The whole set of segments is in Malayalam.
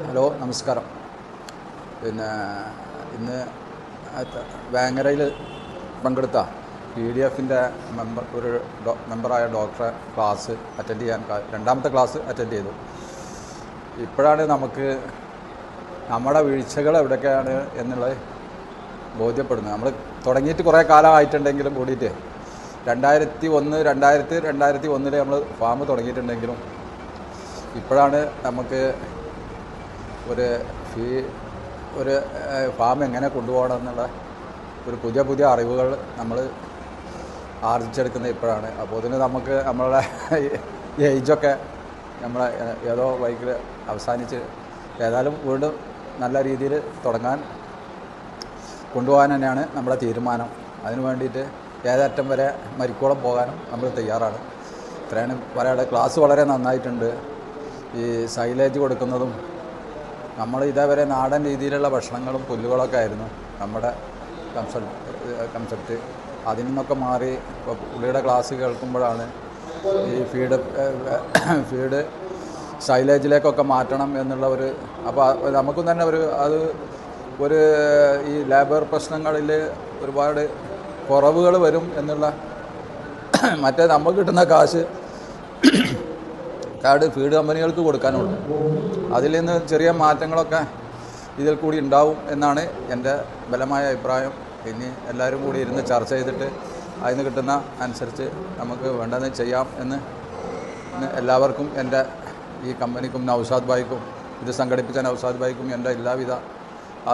ഹലോ, നമസ്കാരം. പിന്നെ ഇന്ന് വേങ്ങരയിൽ പങ്കെടുത്ത PDF-ൻ്റെ മെമ്പറായ ഡോക്ടറെ ക്ലാസ് അറ്റൻഡ് ചെയ്യാൻ രണ്ടാമത്തെ ക്ലാസ് അറ്റൻഡ് ചെയ്തു. ഇപ്പോഴാണ് നമുക്ക് നമ്മുടെ വീഴ്ചകൾ എവിടെയൊക്കെയാണ് എന്നുള്ളത് ബോധ്യപ്പെടുന്നത്. നമ്മൾ തുടങ്ങിയിട്ട് കുറേ കാലമായിട്ടുണ്ടെങ്കിലും കൂടിയിട്ട് 2001 നമ്മൾ ഫാം തുടങ്ങിയിട്ടുണ്ടെങ്കിലും ഇപ്പോഴാണ് നമുക്ക് ഒരു ഫാം എങ്ങനെ കൊണ്ടുപോകണം എന്നുള്ള ഒരു പുതിയ അറിവുകൾ നമ്മൾ ആർജിച്ചെടുക്കുന്നത് ഇപ്പോഴാണ്. അപ്പോൾ അതിന് നമുക്ക് നമ്മളുടെ ഏജൊക്കെ നമ്മളെ ഏതോ വൈകിൽ അവസാനിച്ച് ഏതായാലും വീണ്ടും നല്ല രീതിയിൽ കൊണ്ടുപോകാൻ തന്നെയാണ് നമ്മുടെ തീരുമാനം. അതിന് വേണ്ടിയിട്ട് ഏതറ്റം വരെ മരിക്കോളം പോകാനും നമ്മൾ തയ്യാറാണ്. ഇത്രയാണ് പറയാതെ. ക്ലാസ് വളരെ നന്നായിട്ടുണ്ട്. ഈ സൈലേജ് കൊടുക്കുന്നതും നമ്മൾ ഇതേവരെ നാടൻ രീതിയിലുള്ള ഭക്ഷണങ്ങളും പുല്ലുകളൊക്കെ ആയിരുന്നു നമ്മുടെ കൺസെപ്റ്റ്. അതിൽ നിന്നൊക്കെ മാറി ഇപ്പോൾ പുള്ളിയുടെ ക്ലാസ് കേൾക്കുമ്പോഴാണ് ഈ ഫീഡ് സൈലേജിലേക്കൊക്കെ മാറ്റണം എന്നുള്ള അപ്പോൾ നമുക്കും തന്നെ ഈ ലേബർ പ്രശ്നങ്ങളിൽ ഒരുപാട് കുറവുകൾ വരും എന്നുള്ള മറ്റേ നമുക്ക് കിട്ടുന്ന കാശ് ഫീഡ് കമ്പനികൾക്ക് കൊടുക്കാനുള്ളൂ. അതിൽ നിന്ന് ചെറിയ മാറ്റങ്ങളൊക്കെ ഇതിൽ കൂടി ഉണ്ടാവും എന്നാണ് എൻ്റെ ബലമായ അഭിപ്രായം. ഇനി എല്ലാവരും കൂടി ഇരുന്ന് ചർച്ച ചെയ്തിട്ട് അതിന് കിട്ടുന്ന അനുസരിച്ച് നമുക്ക് വേണ്ടത് ചെയ്യാം എന്ന് എല്ലാവർക്കും, എൻ്റെ ഈ കമ്പനിക്കും നൗഷാദ് ഭായിക്കും ഇത് സംഘടിപ്പിച്ച നൗഷാദ് ഭായിക്കും എൻ്റെ എല്ലാവിധ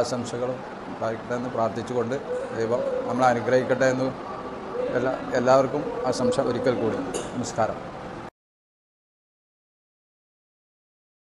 ആശംസകളും ഉണ്ടായിക്കട്ടെ എന്ന് പ്രാർത്ഥിച്ചുകൊണ്ട് ദൈവം നമ്മളെ അനുഗ്രഹിക്കട്ടെ എന്ന് എല്ലാവർക്കും ആശംസ ഒരിക്കൽ കൂടി. നമസ്കാരം.